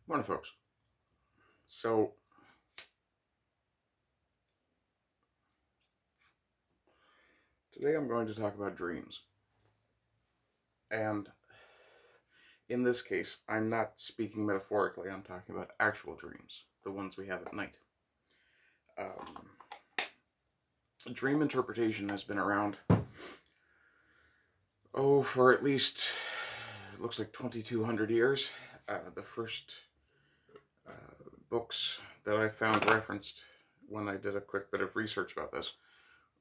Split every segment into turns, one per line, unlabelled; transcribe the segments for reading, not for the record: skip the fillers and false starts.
Morning, folks. So, today I'm going to talk about dreams. And in this case, I'm not speaking metaphorically, I'm talking about actual dreams, the ones we have at night. Dream interpretation has been around, for at least, it looks like 2,200 years. The first books that I found referenced when I did a quick bit of research about this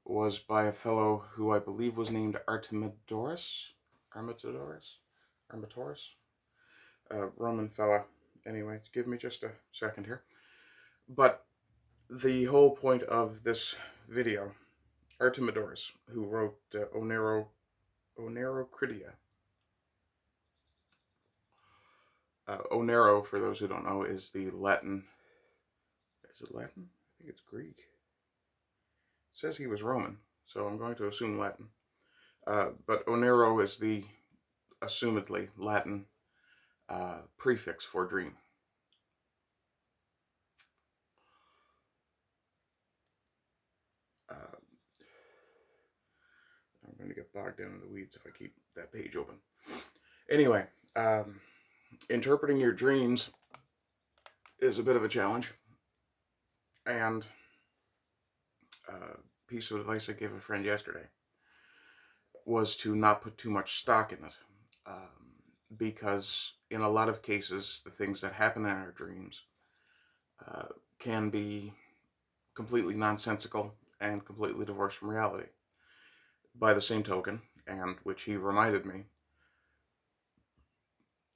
was by a fellow who I believe was named Artemidorus, Roman fella. Anyway, give me just a second here. But the whole point of this video, Artemidorus, who wrote Onerocritia. Onero, for those who don't know, is the Latin. Is it Latin? I think it's Greek. It says he was Roman, so I'm going to assume Latin. But Onero is the assumedly Latin prefix for dream. I'm going to get bogged down in the weeds if I keep that page open. Anyway, interpreting your dreams is a bit of a challenge. And a piece of advice I gave a friend yesterday was to not put too much stock in it. Because in a lot of cases, the things that happen in our dreams can be completely nonsensical and completely divorced from reality. By the same token, and which he reminded me,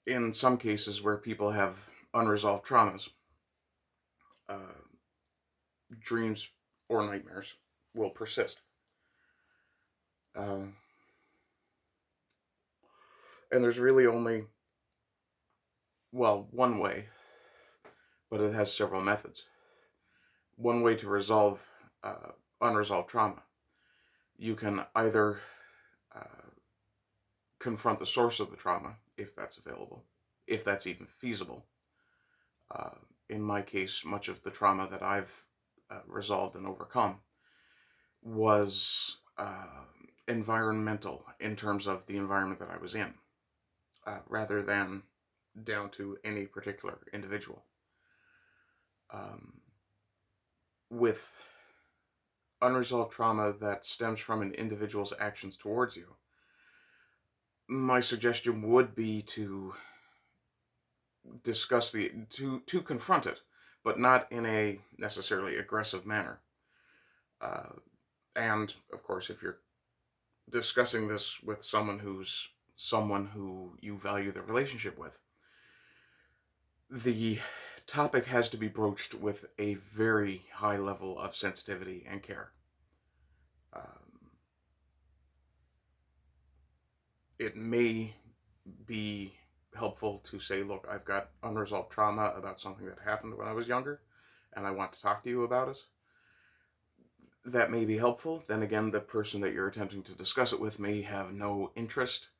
in some cases where people have unresolved traumas, dreams or nightmares will persist. And there's really only, one way, but it has several methods. One way to resolve unresolved trauma. You can either confront the source of the trauma, if that's available, if that's even feasible. In my case, much of the trauma that I've resolved and overcome was environmental in terms of the environment that I was in, rather than down to any particular individual. With unresolved trauma that stems from an individual's actions towards you, my suggestion would be to discuss to confront it, but not in a necessarily aggressive manner. And of course, if you're discussing this with someone who you value the relationship with, the topic has to be broached with a very high level of sensitivity and care. It may be helpful to say, look, I've got unresolved trauma about something that happened when I was younger, and I want to talk to you about it. That may be helpful. Then again, the person that you're attempting to discuss it with may have no interest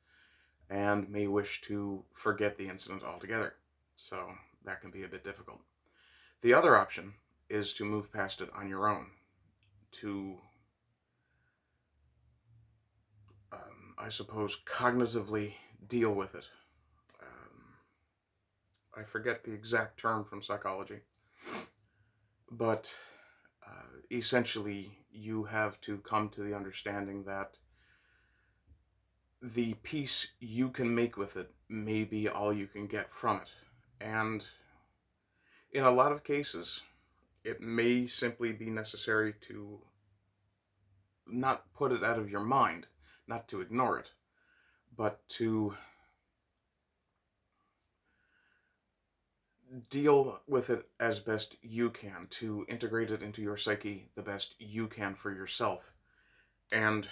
and may wish to forget the incident altogether. So that can be a bit difficult. The other option is to move past it on your own, to I suppose, cognitively deal with it. I forget the exact term from psychology, but essentially you have to come to the understanding that the peace you can make with it may be all you can get from it. And in a lot of cases, it may simply be necessary to not put it out of your mind, not to ignore it, but to deal with it as best you can, to integrate it into your psyche the best you can for yourself, and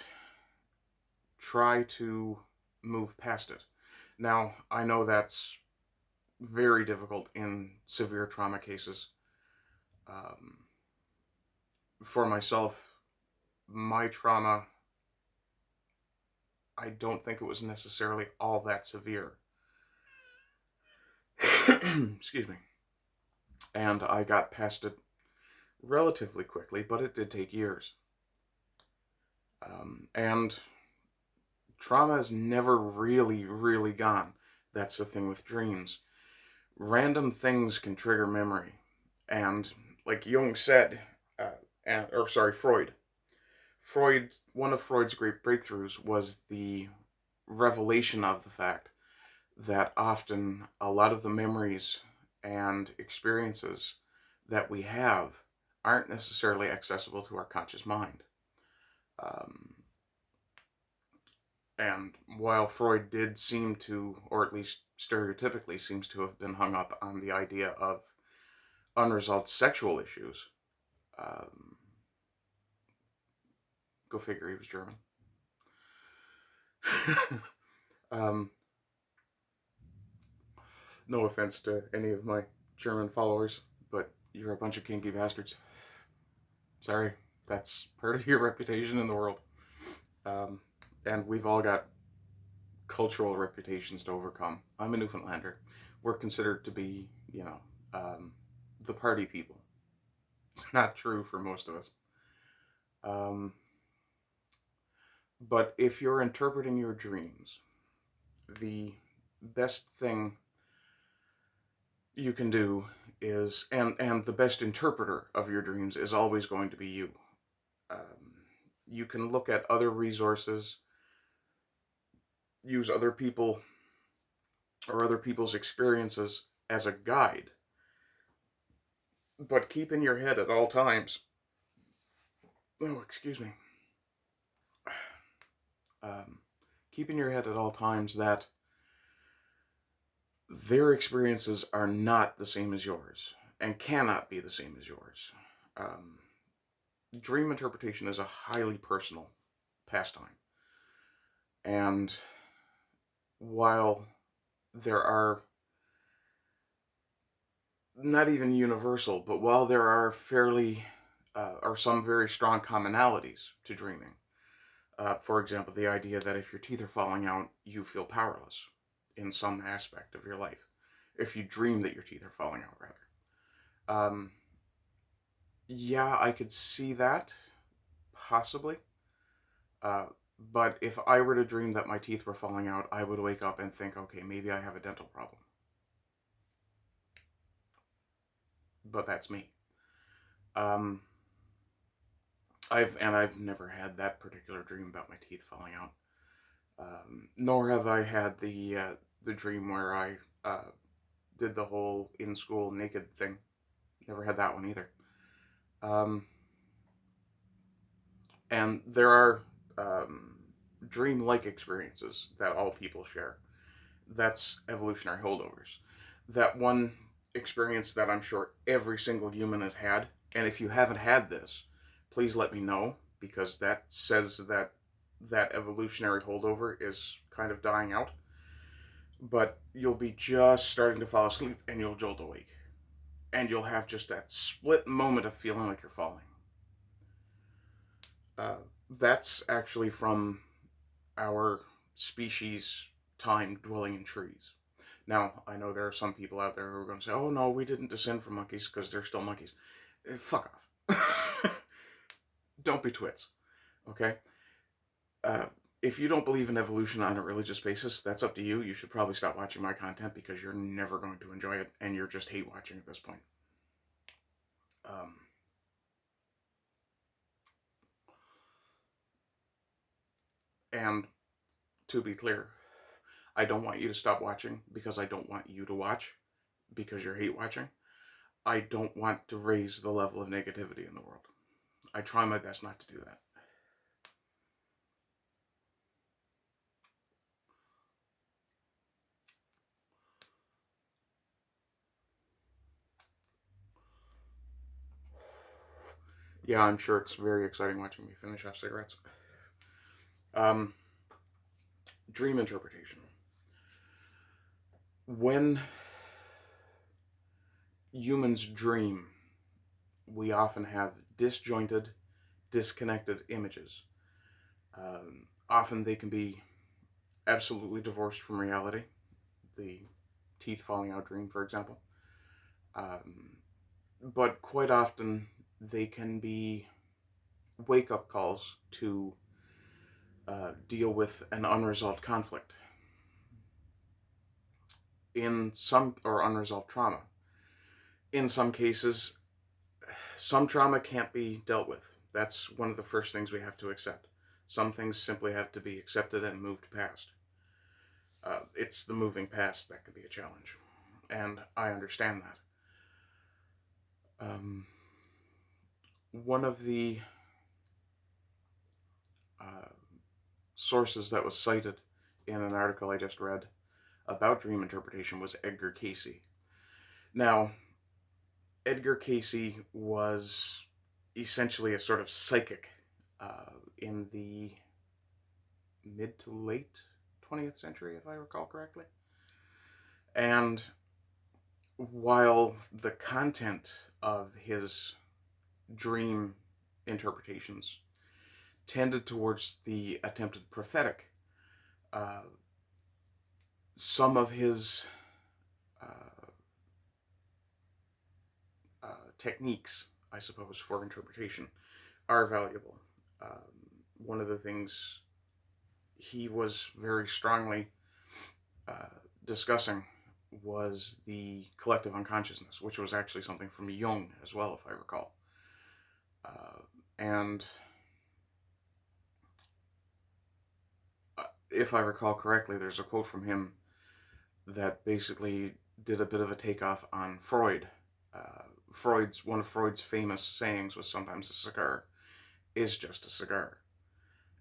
try to move past it. Now, I know that's very difficult in severe trauma cases. For myself, my trauma, I don't think it was necessarily all that severe. Excuse me. And I got past it relatively quickly, but it did take years. And trauma is never really, really gone. That's the thing with dreams. Random things can trigger memory. And like Jung said, Freud. One of Freud's great breakthroughs was the revelation of the fact that often a lot of the memories and experiences that we have aren't necessarily accessible to our conscious mind. And while Freud did seem to, or at least stereotypically seems to have been hung up on the idea of unresolved sexual issues, go figure, he was German. No offense to any of my German followers, but you're a bunch of kinky bastards. Sorry, that's part of your reputation in the world. And we've all got cultural reputations to overcome. I'm a Newfoundlander. We're considered to be, the party people. It's not true for most of us. But if you're interpreting your dreams, the best thing you can do is, and the best interpreter of your dreams is always going to be you. You can look at other resources, use other people or other people's experiences as a guide, but keep in your head at all times, keep in your head at all times that their experiences are not the same as yours and cannot be the same as yours. Dream interpretation is a highly personal pastime. And while there are not even universal, but while there are some very strong commonalities to dreaming. For example, the idea that if your teeth are falling out, you feel powerless in some aspect of your life. If you dream that your teeth are falling out, rather. Yeah, I could see that, possibly. But if I were to dream that my teeth were falling out, I would wake up and think, okay, maybe I have a dental problem. But that's me. I've never had that particular dream about my teeth falling out. Nor have I had the dream where I did the whole in school naked thing. Never had that one either. And there are dream-like experiences that all people share. That's evolutionary holdovers. That one experience that I'm sure every single human has had, and if you haven't had this, please let me know, because that says that that evolutionary holdover is kind of dying out. But you'll be just starting to fall asleep and you'll jolt awake. And you'll have just that split moment of feeling like you're falling. That's actually from our species' time dwelling in trees. Now, I know there are some people out there who are going to say, oh no, we didn't descend from monkeys because they're still monkeys. Fuck off. Don't be twits. Okay? If you don't believe in evolution on a religious basis, that's up to you. You should probably stop watching my content because you're never going to enjoy it and you're just hate watching at this point. And to be clear, I don't want you to stop watching because I don't want you to watch because you're hate watching. I don't want to raise the level of negativity in the world. I try my best not to do that. Yeah, I'm sure it's very exciting watching me finish off cigarettes. Dream interpretation. When humans dream, we often have disjointed, disconnected images. Often they can be absolutely divorced from reality. The teeth falling out dream, for example. but quite often they can be wake-up calls to deal with an unresolved conflict or unresolved trauma. In some cases, some trauma can't be dealt with. That's one of the first things we have to accept. Some things simply have to be accepted and moved past. It's the moving past that can be a challenge, and I understand that. One of the sources that was cited in an article I just read about dream interpretation was Edgar Casey. Now, Edgar Casey was essentially a sort of psychic in the mid to late 20th century, if I recall correctly. And while the content of his dream interpretations tended towards the attempted prophetic, some of his techniques, I suppose, for interpretation are valuable. One of the things he was very strongly discussing was the collective unconsciousness, which was actually something from Jung as well, if I recall. And if I recall correctly, there's a quote from him that basically did a bit of a takeoff on Freud. One of Freud's famous sayings was, sometimes a cigar is just a cigar.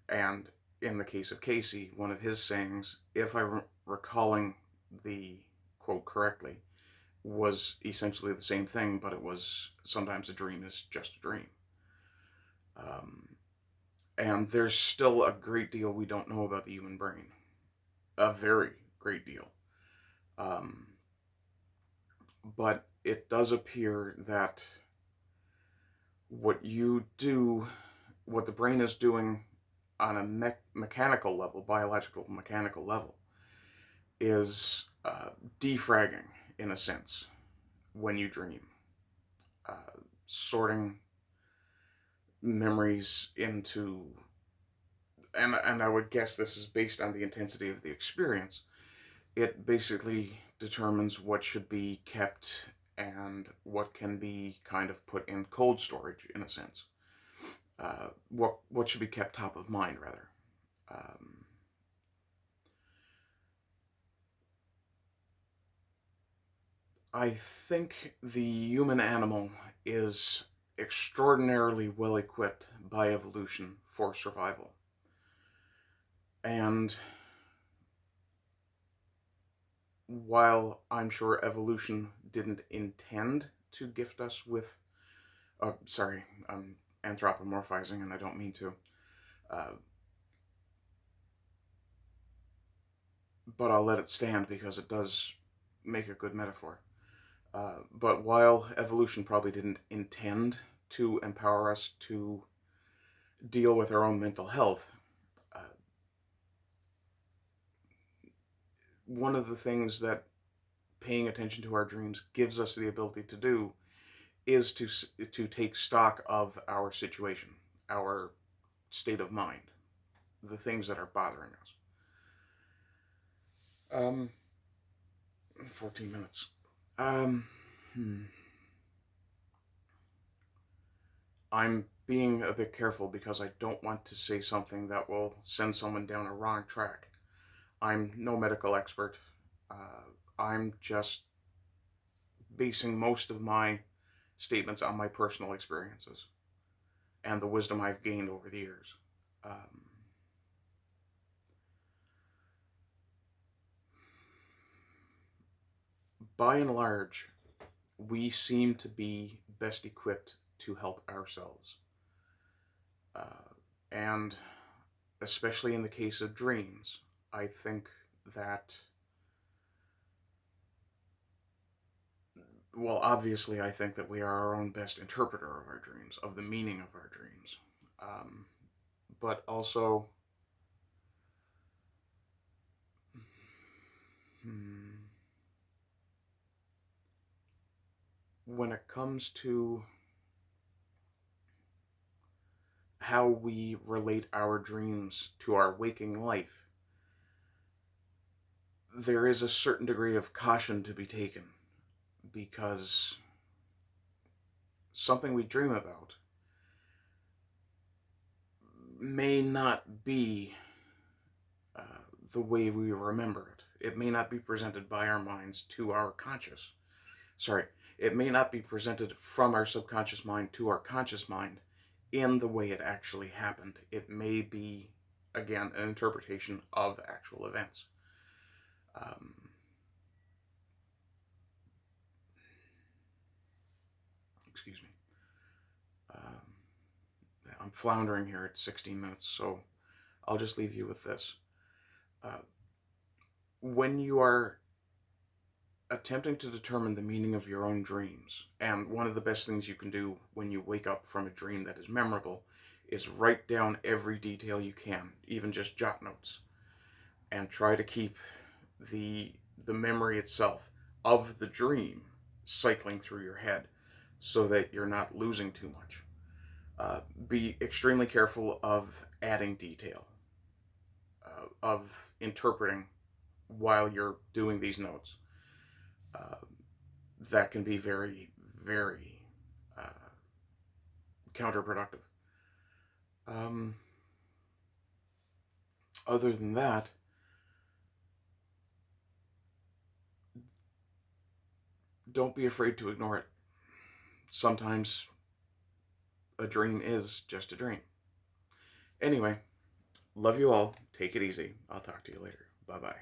And in the case of Cayce, one of his sayings, if I'm recalling the quote correctly, was essentially the same thing, but it was, sometimes a dream is just a dream. And there's still a great deal we don't know about the human brain. A very great deal. But it does appear that what the brain is doing on a mechanical level, biological mechanical level, is defragging, in a sense, when you dream. Sorting memories into, and I would guess this is based on the intensity of the experience, it basically determines what should be kept and what can be kind of put in cold storage, in a sense. What should be kept top of mind, rather. I think the human animal is extraordinarily well equipped by evolution for survival. And while I'm sure evolution didn't intend to gift us with... sorry, I'm anthropomorphizing and I don't mean to. But I'll let it stand because it does make a good metaphor. But while evolution probably didn't intend to empower us to deal with our own mental health, one of the things that paying attention to our dreams gives us the ability to do is to take stock of our situation, our state of mind, the things that are bothering us. 14 minutes. I'm being a bit careful because I don't want to say something that will send someone down a wrong track. I'm no medical expert. I'm just basing most of my statements on my personal experiences and the wisdom I've gained over the years. By and large, we seem to be best equipped to help ourselves. And especially in the case of dreams, I think that, well, obviously I think that we are our own best interpreter of our dreams, of the meaning of our dreams. But also, when it comes to how we relate our dreams to our waking life, there is a certain degree of caution to be taken, because something we dream about may not be the way we remember it. It may not be presented by our minds to our conscious. It may not be presented from our subconscious mind to our conscious mind in the way it actually happened. It may be, again, an interpretation of actual events. Excuse me. I'm floundering here at 16 minutes, so I'll just leave you with this. When you are attempting to determine the meaning of your own dreams, and one of the best things you can do when you wake up from a dream that is memorable is write down every detail you can, even just jot notes, and try to keep the memory itself of the dream cycling through your head so that you're not losing too much. Be extremely careful of adding detail, of interpreting while you're doing these notes. That can be very, very counterproductive. Other than that, don't be afraid to ignore it. Sometimes a dream is just a dream. Anyway, love you all. Take it easy. I'll talk to you later. Bye-bye.